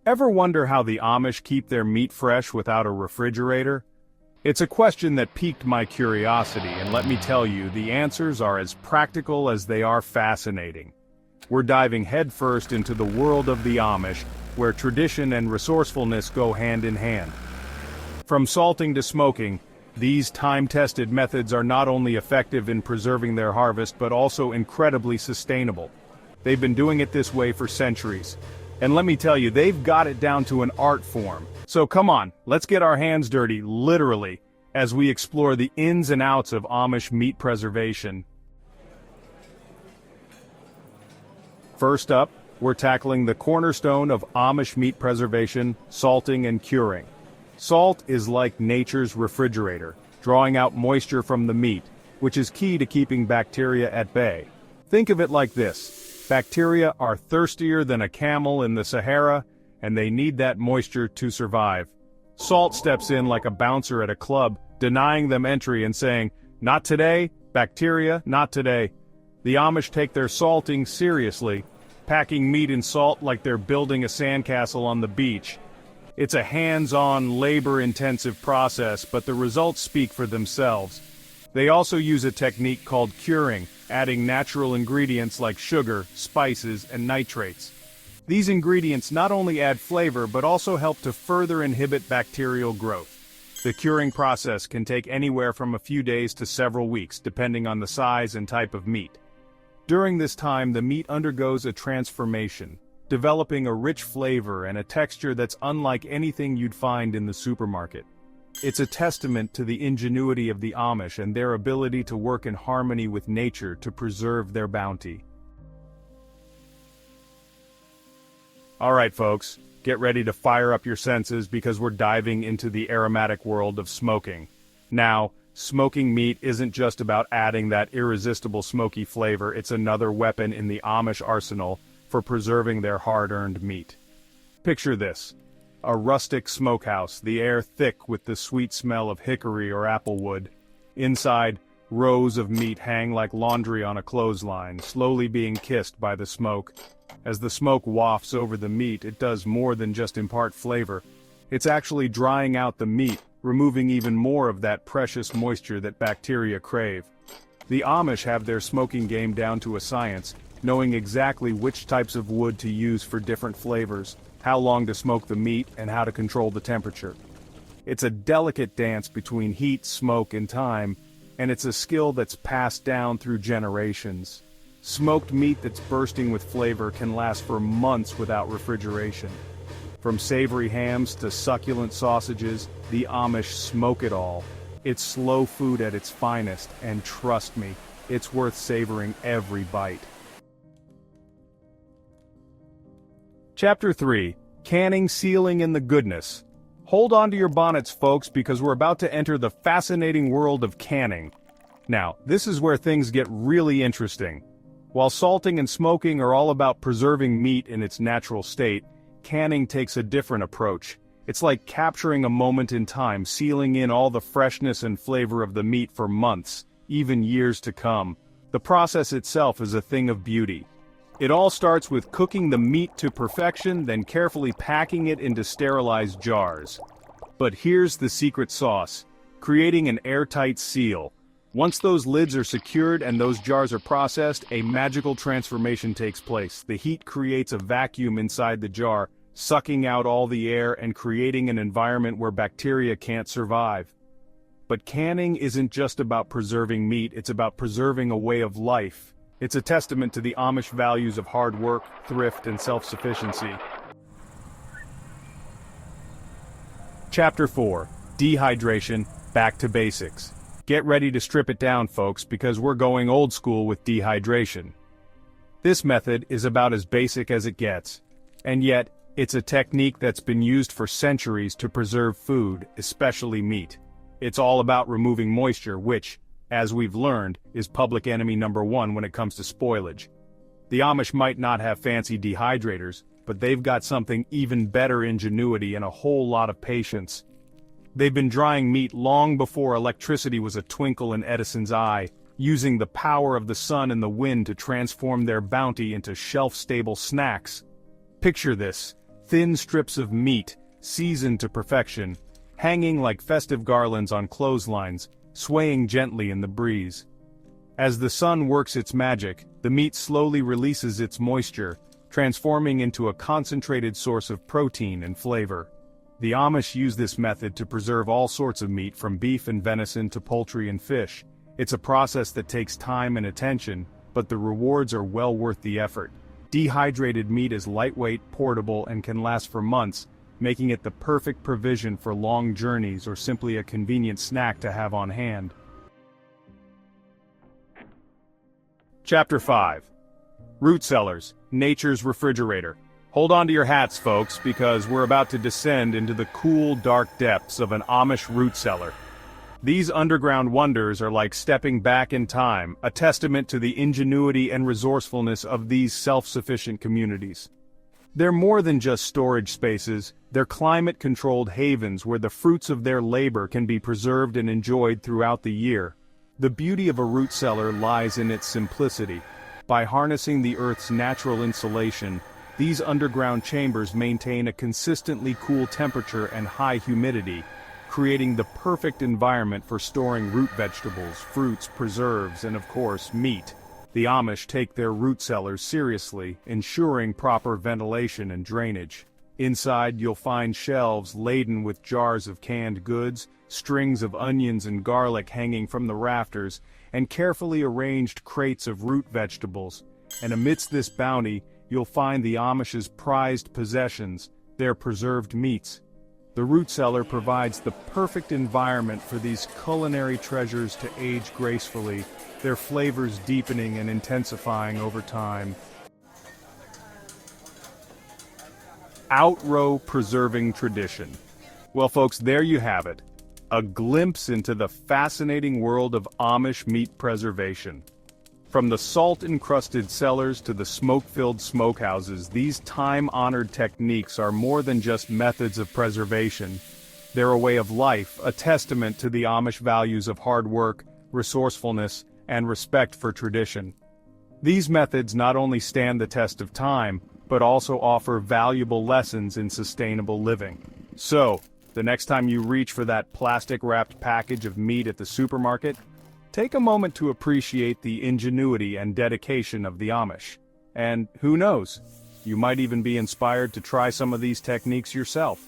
Ever wonder how the Amish keep their meat fresh without a refrigerator? It's a question that piqued my curiosity, and let me tell you, the answers are as practical as they are fascinating. We're diving headfirst into the world of the Amish, where tradition and resourcefulness go hand in hand. From salting to smoking, these time-tested methods are not only effective in preserving their harvest but also incredibly sustainable. They've been doing it this way for centuries. And let me tell you, they've got it down to an art form. So come on, let's get our hands dirty, literally, as we explore the ins and outs of Amish meat preservation. First up, we're tackling the cornerstone of Amish meat preservation, salting and curing. Salt is like nature's refrigerator, drawing out moisture from the meat, which is key to keeping bacteria at bay. Think of it like this. Bacteria are thirstier than a camel in the Sahara, and they need that moisture to survive. Salt steps in like a bouncer at a club, denying them entry and saying, "Not today, bacteria, not today." The Amish take their salting seriously, packing meat in salt like they're building a sandcastle on the beach. It's a hands-on, labor-intensive process, but the results speak for themselves. They also use a technique called curing, adding natural ingredients like sugar, spices, and nitrates. These ingredients not only add flavor but also help to further inhibit bacterial growth. The curing process can take anywhere from a few days to several weeks, depending on the size and type of meat. During this time, the meat undergoes a transformation, developing a rich flavor and a texture that's unlike anything you'd find in the supermarket. It's a testament to the ingenuity of the Amish and their ability to work in harmony with nature to preserve their bounty. Alright folks, get ready to fire up your senses because we're diving into the aromatic world of smoking. Now, smoking meat isn't just about adding that irresistible smoky flavor, it's another weapon in the Amish arsenal for preserving their hard-earned meat. Picture this. A rustic smokehouse, the air thick with the sweet smell of hickory or applewood. Inside, rows of meat hang like laundry on a clothesline, slowly being kissed by the smoke. As the smoke wafts over the meat, it does more than just impart flavor. It's actually drying out the meat, removing even more of that precious moisture that bacteria crave. The Amish have their smoking game down to a science, knowing exactly which types of wood to use for different flavors, how long to smoke the meat, and how to control the temperature. It's a delicate dance between heat, smoke, and time, and it's a skill that's passed down through generations. Smoked meat that's bursting with flavor can last for months without refrigeration. From savory hams to succulent sausages, the Amish smoke it all. It's slow food at its finest, and trust me, it's worth savoring every bite. Chapter 3. Canning, Sealing, and the Goodness. Hold on to your bonnets, folks, because we're about to enter the fascinating world of canning. Now, this is where things get really interesting. While salting and smoking are all about preserving meat in its natural state, canning takes a different approach. It's like capturing a moment in time, sealing in all the freshness and flavor of the meat for months, even years to come. The process itself is a thing of beauty. It all starts with cooking the meat to perfection, then carefully packing it into sterilized jars. But here's the secret sauce: creating an airtight seal. Once those lids are secured and those jars are processed, a magical transformation takes place. The heat creates a vacuum inside the jar, sucking out all the air and creating an environment where bacteria can't survive. But canning isn't just about preserving meat, it's about preserving a way of life. It's a testament to the Amish values of hard work, thrift, and self-sufficiency. Chapter 4. Dehydration, Back to Basics. Get ready to strip it down, folks, because we're going old school with dehydration. This method is about as basic as it gets, and yet, it's a technique that's been used for centuries to preserve food, especially meat. It's all about removing moisture, which, as we've learned, is public enemy number one when it comes to spoilage. The Amish might not have fancy dehydrators, but they've got something even better: ingenuity and a whole lot of patience. They've been drying meat long before electricity was a twinkle in Edison's eye, using the power of the sun and the wind to transform their bounty into shelf-stable snacks. Picture this: Thin strips of meat, seasoned to perfection, hanging like festive garlands on clotheslines, swaying gently in the breeze. As the sun works its magic, the meat slowly releases its moisture, transforming into a concentrated source of protein and flavor. The Amish use this method to preserve all sorts of meat from beef and venison to poultry and fish. It's a process that takes time and attention, but the rewards are well worth the effort. Dehydrated meat is lightweight, portable, and can last for months, making it the perfect provision for long journeys or simply a convenient snack to have on hand. Chapter 5. Root Cellars, Nature's Refrigerator. Hold on to your hats, folks, because we're about to descend into the cool, dark depths of an Amish root cellar. These underground wonders are like stepping back in time, a testament to the ingenuity and resourcefulness of these self-sufficient communities. They're more than just storage spaces, they're climate-controlled havens where the fruits of their labor can be preserved and enjoyed throughout the year. The beauty of a root cellar lies in its simplicity. By harnessing the Earth's natural insulation, these underground chambers maintain a consistently cool temperature and high humidity, creating the perfect environment for storing root vegetables, fruits, preserves, and of course, meat. The Amish take their root cellars seriously, ensuring proper ventilation and drainage. Inside, you'll find shelves laden with jars of canned goods, strings of onions and garlic hanging from the rafters, and carefully arranged crates of root vegetables. And amidst this bounty, you'll find the Amish's prized possessions, their preserved meats. The root cellar provides the perfect environment for these culinary treasures to age gracefully, their flavors deepening and intensifying over time. Outrow preserving tradition. Well, folks, there you have it. A glimpse into the fascinating world of Amish meat preservation. From the salt-encrusted cellars to the smoke-filled smokehouses, these time-honored techniques are more than just methods of preservation. They're a way of life, a testament to the Amish values of hard work, resourcefulness, and respect for tradition. These methods not only stand the test of time, but also offer valuable lessons in sustainable living. So, the next time you reach for that plastic-wrapped package of meat at the supermarket, take a moment to appreciate the ingenuity and dedication of the Amish. And who knows, you might even be inspired to try some of these techniques yourself.